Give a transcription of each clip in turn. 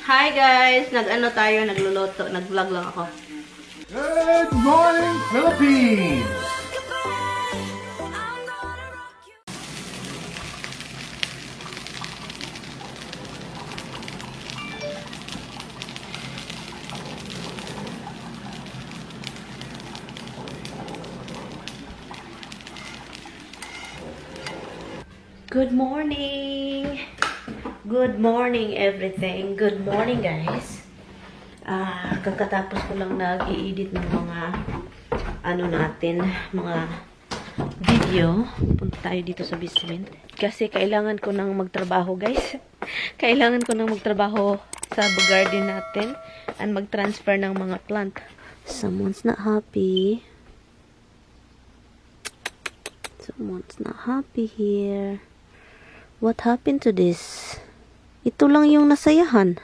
Hi guys! Nag-ano tayo, nagluluto. Nag-vlog lang ako. Good morning, Philippines! Good morning! Good morning everything. Good morning guys. Kakatapos ko lang nag-i-edit ng mga mga video. Punta tayo dito sa basement. Kasi kailangan ko nang magtrabaho guys. Kailangan ko nang magtrabaho sa garden natin and mag-transfer ng mga plant. Someone's not happy. Someone's not happy here. What happened to this? Ito lang yung nasayahan.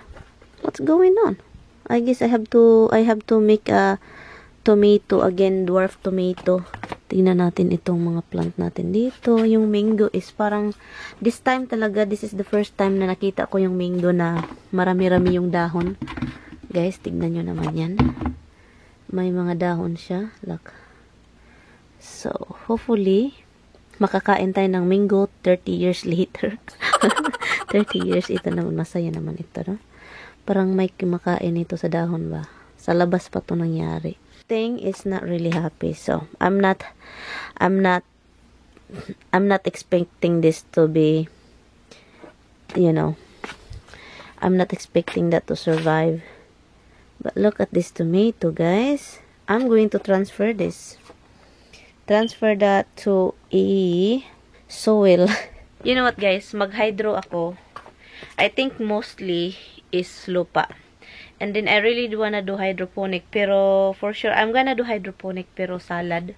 What's going on? I guess I have to make a tomato again, dwarf tomato. Tingnan natin itong mga plant natin dito. Yung mango is parang this time talaga, this is the first time na nakita ko yung mango na marami-rami yung dahon. Guys, tignan nyo naman yan. May mga dahon siya. Look. So, hopefully makakain tayo ng mango 30 years later. 30 years, ito naman, masaya naman ito, no? Parang may kumakain ito sa dahon ba? Sa labas pa to nangyari. Thing is not really happy. So, I'm not expecting this to be, you know, I'm not expecting that to survive. But look at this tomato, guys. I'm going to transfer this. Transfer that to a soil. You know what guys, mag-hydro ako. I think mostly is lupa. And then I really do wanna do hydroponic. Pero for sure, I'm gonna do hydroponic pero salad.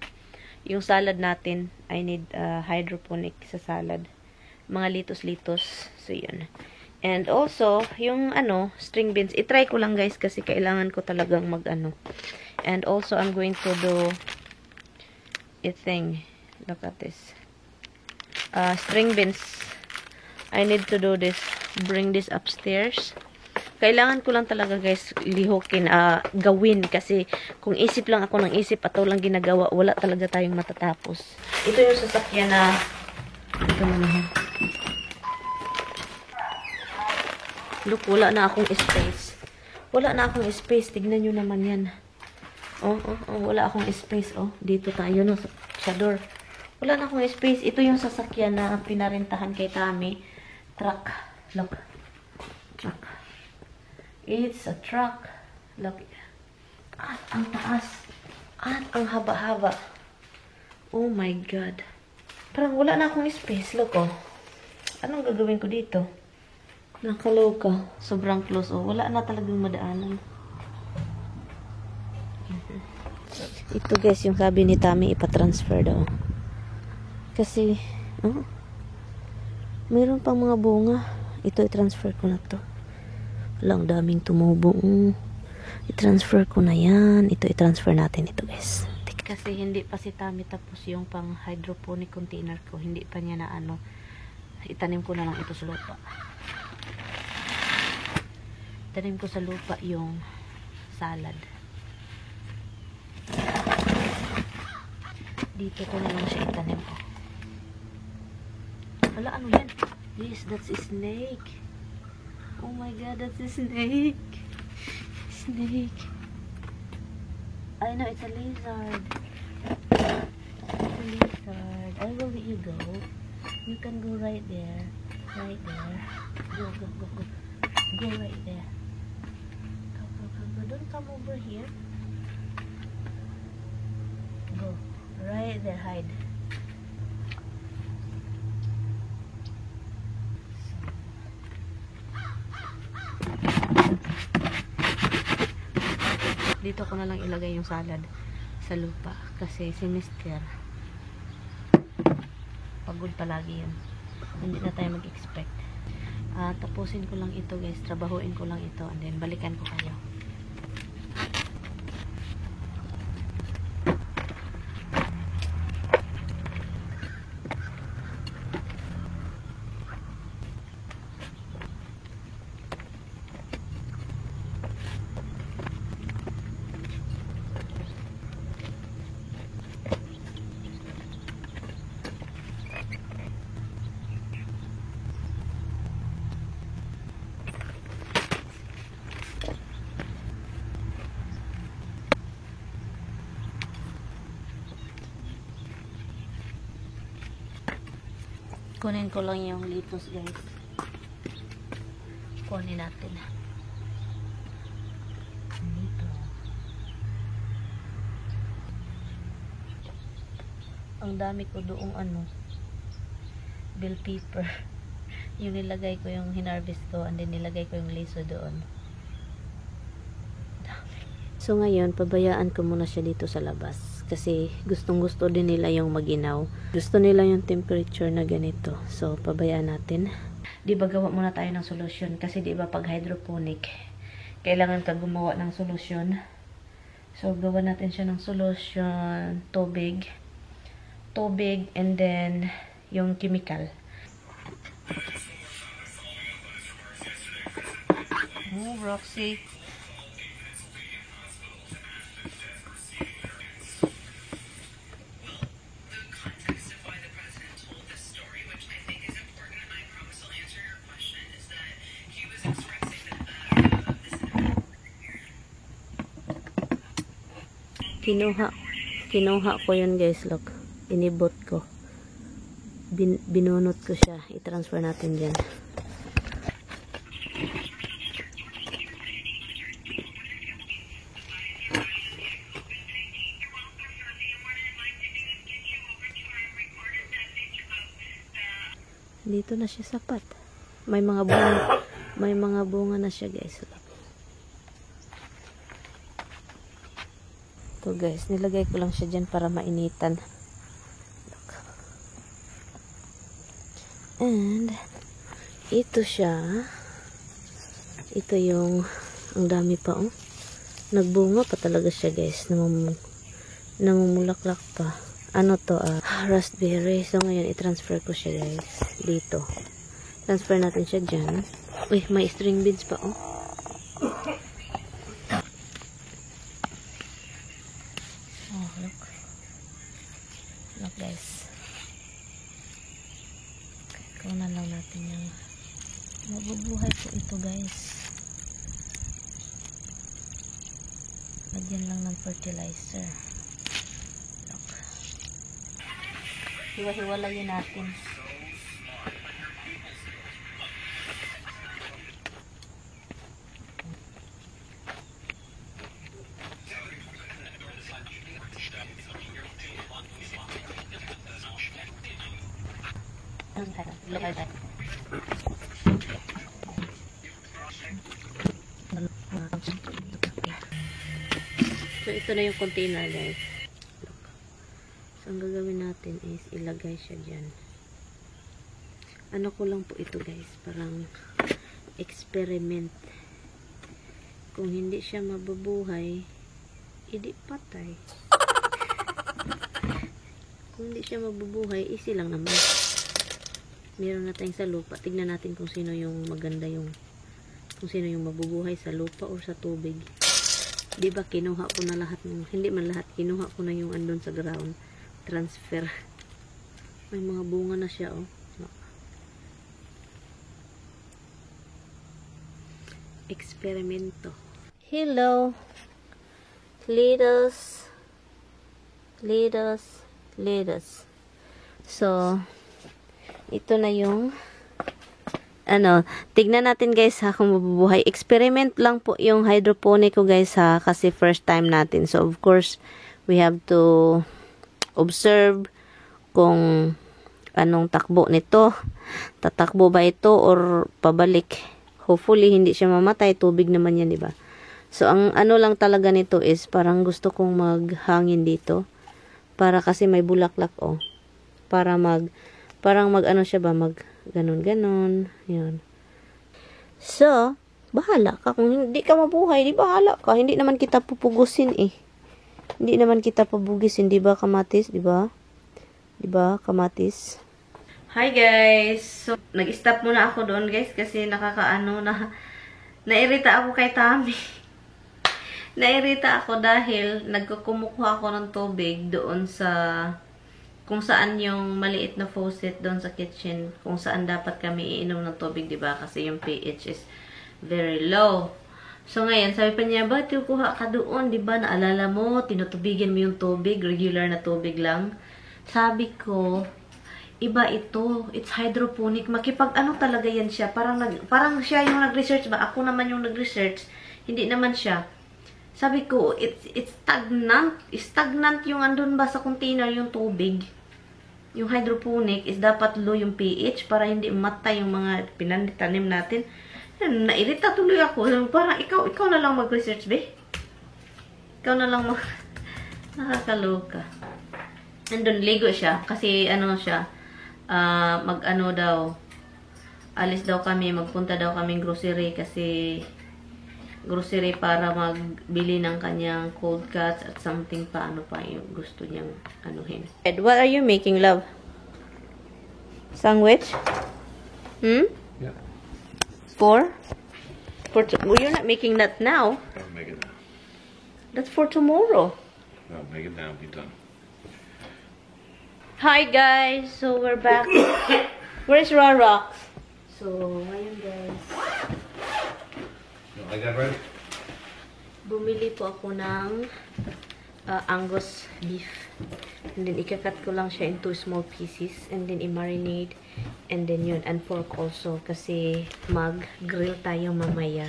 Yung salad natin, I need hydroponic sa salad. Mga litos-litos. So yun. And also, yung string beans. I-try ko lang guys kasi kailangan ko talagang And also, I'm going to do a thing. Look at this. String beans. I need to do this. Bring this upstairs. Kailangan ko lang talaga guys lihukin, gawin. Kasi kung isip lang ako ng isip at lang ginagawa, wala talaga tayong matatapos. Ito yung sasakyan na ito naman. Look, wala na akong space. Wala na akong space. Tignan nyo naman yan. Wala akong space. Dito tayo, no, sa door. Wala na akong space. Ito yung sasakyan na pinarentahan kay Tami. Truck. Look. Truck. It's a truck. Look. At ang taas. At ang haba-haba. Oh my God. Parang wala na akong space. Look, Anong gagawin ko dito? Nakaloka. Sobrang close. Wala na talagang madaanan. Ito guys, yung sabi ni Tami, ipatransfer daw. Kasi, mayroon pang mga bunga. Ito, i-transfer ko na to. Walang daming tumubo. I-transfer ko na yan. Ito, i-transfer natin ito guys. Kasi hindi pa si Tami tapos yung pang hydroponic container ko. Hindi pa niya na itanim ko na lang ito sa lupa. Itanim ko sa lupa yung salad. Dito ko na lang siya itanim. Wala, ano yan? Yes, that's a snake. Oh my God, that's a snake. Snake. I know, it's a lizard. It's a lizard. I will let you go. You can go right there. Right there. Go, go, go, go. Go right there. Go, go, go, go. Don't come over here. Go. Right there, hide. Dito ko na lang ilagay yung salad sa lupa kasi si Mr. pagod palagi yun. Hindi na tayo mag-expect. Tapusin ko lang ito guys. Trabahuin ko lang ito and then balikan ko kayo. Kunin ko lang yung litos, guys. Kunin natin. Dito. Ang dami ko doong bell pepper. Yung nilagay ko, yung hinarvest ko, and then nilagay ko yung liso doon. Dami. So ngayon, pabayaan ko muna siya dito sa labas. Kasi gustong gusto din nila yung maginaw. Gusto nila yung temperature na ganito. So, pabayaan natin. Di ba gawa muna tayo ng solusyon? Kasi di ba pag hydroponic, kailangan ka gumawa ng solusyon. So, gawa natin siya ng solusyon, tubig, and then yung chemical. Oh, Roxy. Kinuha ko yun, guys. Look, inibot ko. Binunot ko siya. I-transfer natin dyan. Dito na siya sapat. May mga bunga na siya, guys. Look. Ito, guys, nilagay ko lang siya dyan para mainitan. Look. And ito siya. Ito yung ang dami pa, oh. Nagbunga pa talaga siya, guys. Namumulaklak pa. Ano to, raspberry. So ngayon i-transfer ko siya, guys, dito. Transfer natin siya dyan. Uy, may string beads pa, oh. Oh, look. Look, guys. Kunan lang natin yung mabubuhay po ito, guys. Lagyan lang ng fertilizer. Look. Hiwa-hiwalayin natin. So, ito na yung container, guys. Look. So, ang gagawin natin is ilagay siya dyan. Ano ko lang po ito, guys. Parang experiment. Kung hindi siya mabubuhay, hindi patay. Kung hindi siya mabubuhay, easy lang naman. Meron na tayong sa lupa. Tignan natin kung sino yung maganda kung sino yung mabubuhay sa lupa o sa tubig. Diba kinuha ko na lahat hindi man lahat, kinuha ko na yung andun sa ground. Transfer. May mga bunga na siya, oh. Eksperimento. Hello. Lettuce. So, ito na yung tignan natin, guys, ha, kung mabubuhay. Experiment lang po yung hydroponic ko, guys, ha, kasi first time natin. So, of course, we have to observe kung anong takbo nito. Tatakbo ba ito or pabalik? Hopefully, hindi siya mamatay. Tubig naman yan, diba? So, ang lang talaga nito is parang gusto kong maghangin dito. Para kasi may bulaklak, oh. Parang siya ba, ganon. Yun. So, bahala ka. Kung hindi ka mabuhay, di bahala ka. Hindi naman kita pupugusin, eh. Hindi naman kita pabugisin, di ba, kamatis? Di ba? Di ba, kamatis? Hi, guys. So, nag-stop muna ako doon, guys, kasi nairita ako kay Tami. Nairita ako dahil nagkukumukuha ako ng tubig doon sa kung saan yung maliit na faucet doon sa kitchen, kung saan dapat kami iinom ng tubig, diba? Kasi yung pH is very low. So, ngayon, sabi pa niya, ba't kukuha ka doon, diba? Naalala mo, tinutubigan mo yung tubig, regular na tubig lang. Sabi ko, Iba ito. It's hydroponic. Makipag-ano talaga yan siya. Parang siya yung nag-research ba? Ako naman yung nag-research. Hindi naman siya. Sabi ko, it's stagnant. Stagnant yung andun ba sa container yung tubig. Yung hydroponic is dapat low yung pH para hindi matay yung mga pinanitanim natin. Nairita tuloy ako. Parang ikaw na lang mag-research, be. Ikaw na lang nakakaloka. Andun, ligo siya. Kasi ano siya, mag-ano daw, alis daw kami, magpunta daw kaming grocery kasi grocery para magbili ng kanyang cold cuts at something pa, ano pa yung gusto niyang anuhin. Ed, what are you making, love? Sandwich? Hmm? Yeah. Well, you're not making that now. I'll make it now. That's for tomorrow. I'll make it now. Be done. Hi guys! So we're back. Where's Rorox? So, ngayon guys, You like that, right? bumili po ako ng Angus beef. And then, ikakat ko lang siya into small pieces. And then, i-marinate. And then, yun. And pork also. Kasi, mag-grill tayo mamaya.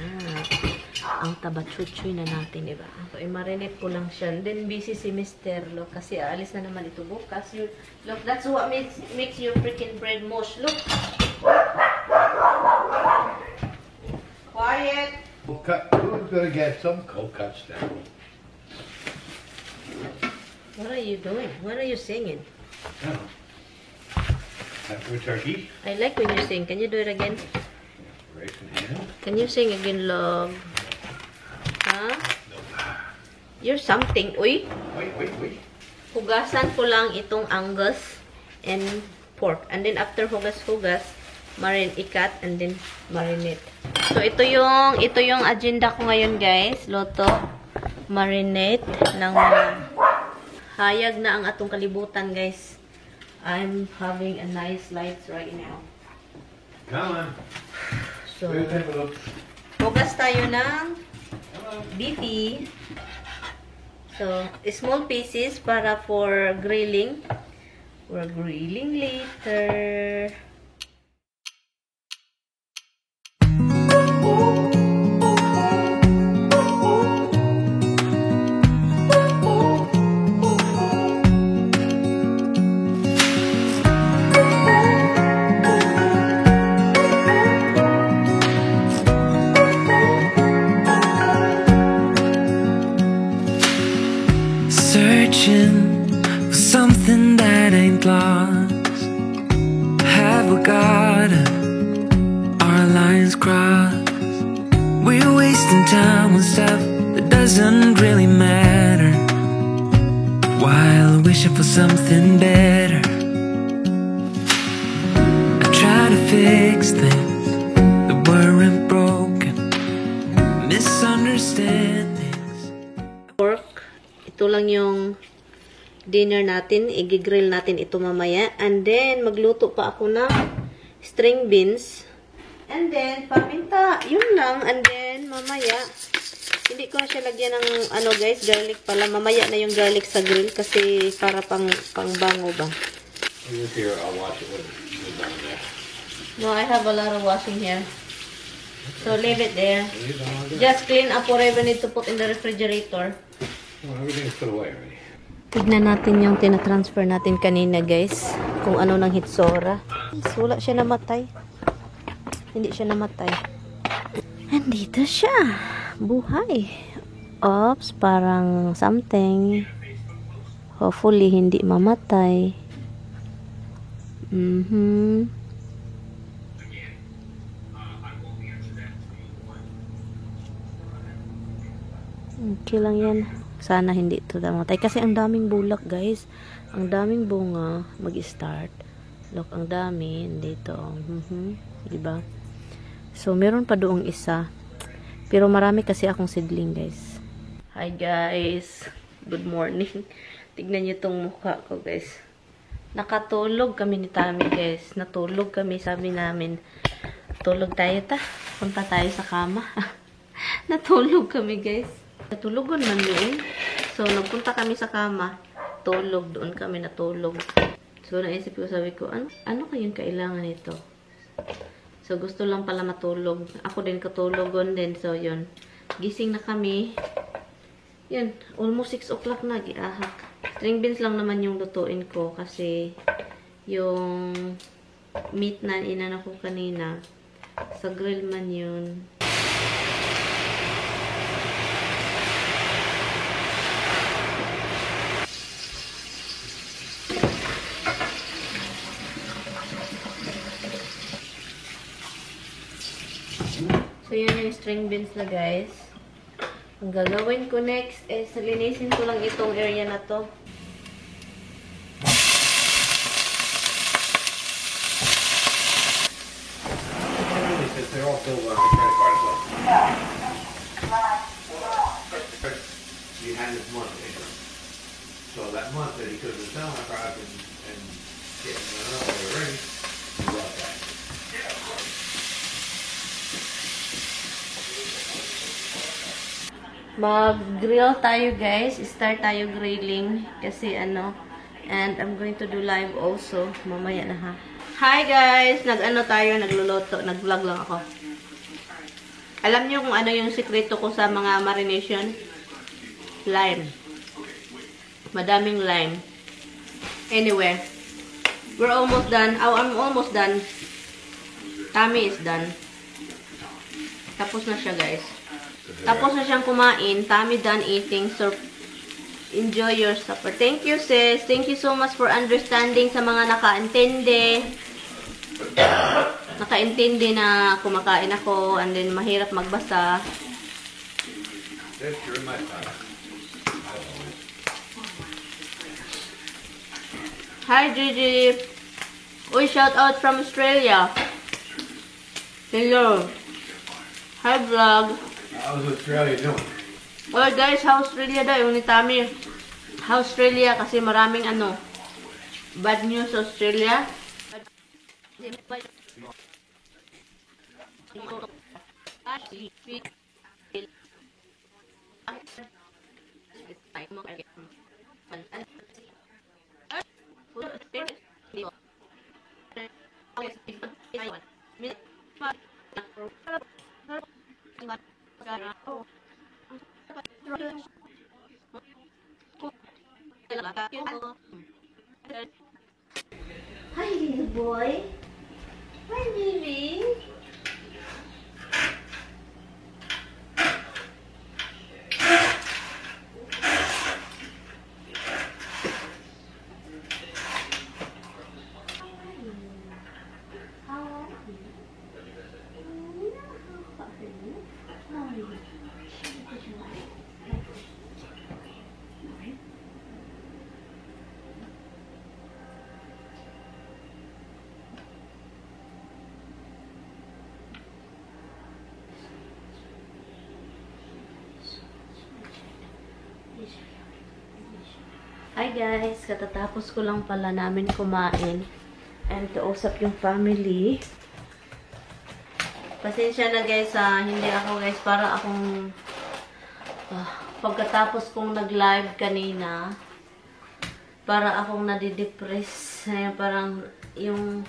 Ang tabachuchoy na natin, diba? So, i-marinate ko lang siya. And then, busy si Mr. Look. Kasi, aalis na naman ito bukas. Look, that's what makes your freaking bread mush. Look! Quiet! Who's gonna get some cold cuts now? What are you doing? What are you singing? No. After a turkey. I like when you sing. Can you do it again? Rice and ham. Can you sing again, love? Huh? You're something. Uy, Wait. hugasan ko lang itong Angus and pork. And then after hugas-hugas, ikat and then marinate. So ito yung agenda ko ngayon, guys. Loto, marinate ng hayag na ang atong kalibutan, guys. I'm having a nice light right now. Come on. So, Where's the envelope? hugas tayo ng beefy. So, small pieces para for grilling. We're grilling later. Searching for something that ain't lost. Have we got our lines crossed? We're wasting time on stuff that doesn't really matter, while wishing for something better. I try to fix things that weren't broken, misunderstandings. Pork. Ito lang yung dinner natin. I-grill natin ito mamaya. And then, magluto pa ako ng string beans. And then, paminta. Yun lang. And then, mamaya, hindi ko na siya lagyan ng, ano guys, garlic pala. Mamaya na yung garlic sa grill kasi para pang bango ba. Here, I'll wash it when it's done there. No, I have a lot of washing here. So, leave it there. Just clean up whatever need to put in the refrigerator. Well, everything's put away already. Tignan natin yung tinatransfer natin kanina, guys. Kung ano ng hitsora. Wala siya namatay. Hindi siya namatay. Andito siya. Buhay. Oops, parang something. Hopefully, hindi mamatay. Okay lang yan. Sana hindi ito namatay. Kasi ang daming bulak, guys. Ang daming bunga mag-start. Look, ang dami. Dito. Diba? So, meron pa doong isa. Pero marami kasi akong seedling, guys. Hi, guys. Good morning. Tignan nyo itong mukha ko, guys. Nakatulog kami ni Tami, guys. Natulog kami. Sabi namin, tulog tayo ta. Punta tayo sa kama. Natulog kami, guys. Natulugon man doon. So, nagpunta kami sa kama. Tulog. Doon kami natulog. So, naisip ko, sabi ko, ano kayong kailangan nito? So, gusto lang pala matulog. Ako din katulogon din. So, yun. Gising na kami. Yun. Almost 6 o'clock na. Giahak. String beans lang naman yung lutuin ko. Kasi, yung meat na inano ko kanina, sa grill man yun. So, yun yung string beans na, guys. Ang gagawin ko next is linisin ko lang itong area na to. They're all filled on the credit card as well. You had this month income. So that month that he could have been selling our product and getting it up when they were ready, you brought that. Mag-grill tayo, guys. Start tayo grilling. Kasi ano. And I'm going to do live also. Mamaya na, ha. Hi, guys! Nag-ano tayo, nagluluto. Nag-vlog lang ako. Alam niyo kung ano yung sikreto ko sa mga marination? Lime. Madaming lime. Anyway. We're almost done. Oh, I'm almost done. Tammy is done. Tapos na siya, guys. Tapos na siyang kumain. Tammy done eating. So, enjoy your supper. Thank you, sis. Thank you so much for understanding sa mga nakaintindi. Nakaintindi na kumakain ako and then mahirap magbasa. That's your my time. Hi, Gigi. Uy, shout out from Australia. Hello. Hi, vlog. How's Australia doing? Oh, guys, how Australia daw? Yung ni Tammy. How Australia? Kasi maraming ano. Bad news Australia. Hi, little boy. Hi, baby. Hi guys, katatapos ko lang pala namin kumain and kausap yung family. Pasensya na guys, hindi ako guys, para akong pagkatapos kong nag-live kanina, para akong nadidepress. Parang yung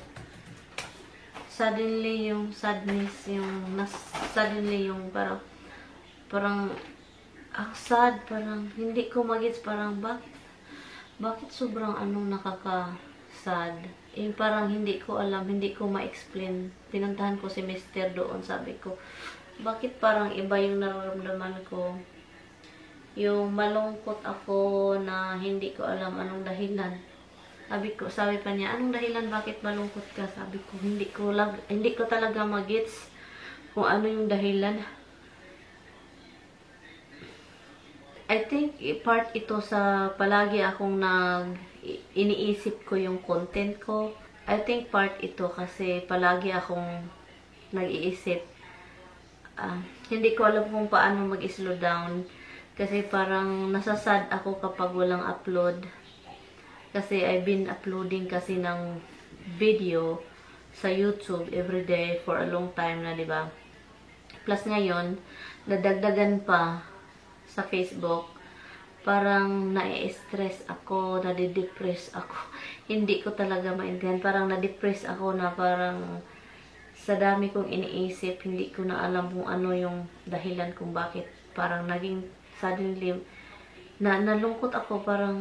suddenly yung sadness, yung suddenly yung parang sad, parang hindi ko magets, parang bakit sobrang nakaka-sad. Yung parang hindi ko alam, hindi ko ma-explain. Pinuntahan ko si Mister doon, sabi ko, bakit parang iba yung nararamdaman ko? Yung malungkot ako na hindi ko alam anong dahilan. Sabi pa niya, anong dahilan, bakit malungkot ka? Sabi ko, hindi ko talaga magets kung ano yung dahilan. I think part ito sa palagi akong iniisip ko yung content ko. I think part ito kasi palagi akong nag-iisip. Hindi ko alam kung paano mag-slow down. Kasi parang nasasad ako kapag walang upload. Kasi I've been uploading kasi ng video sa YouTube everyday for a long time na, diba? Plus ngayon, nadagdagan pa sa Facebook. parang na-stress ako, nade-depress ako. Hindi ko talaga maintindihan. Parang na-depress ako na parang sa dami kong iniisip, hindi ko na alam kung ano yung dahilan kung bakit. Parang naging suddenly, nalungkot ako. Parang,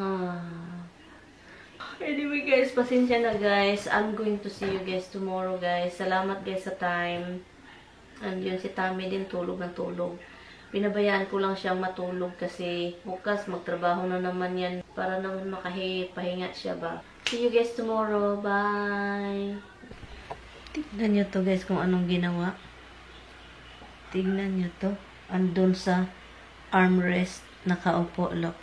anyway guys, pasensya na guys. I'm going to see you guys tomorrow guys. Salamat guys sa time. And yun, si Tammy din tulog ng tulog. Pinabayaan ko lang siyang matulog kasi bukas magtrabaho na naman yan para naman makapahinga siya ba. See you guys tomorrow. Bye! Tignan nyo to guys kung anong ginawa. Tignan nyo to. Andun sa armrest. Nakaupo. Look.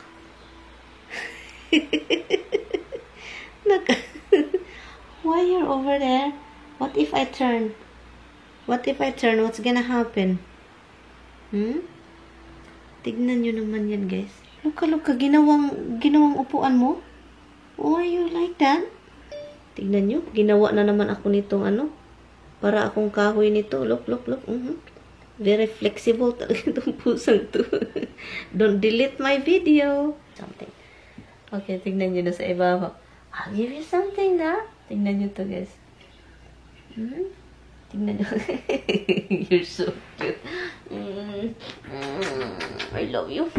Why you're over there? What if I turn? What if I turn? What's gonna happen? Tignan nyo naman yan, guys. Look, ginawang upuan mo. Why you like that? Tignan nyo, ginawa na naman ako nitong para akong kahoy nito. Look. Very flexible talaga itong pusang to. Don't delete my video. Something. Okay, tignan nyo na sa ibabaw. I'll give you something na. Tignan nyo to, guys. Tignan nyo. You're so cute. I love you.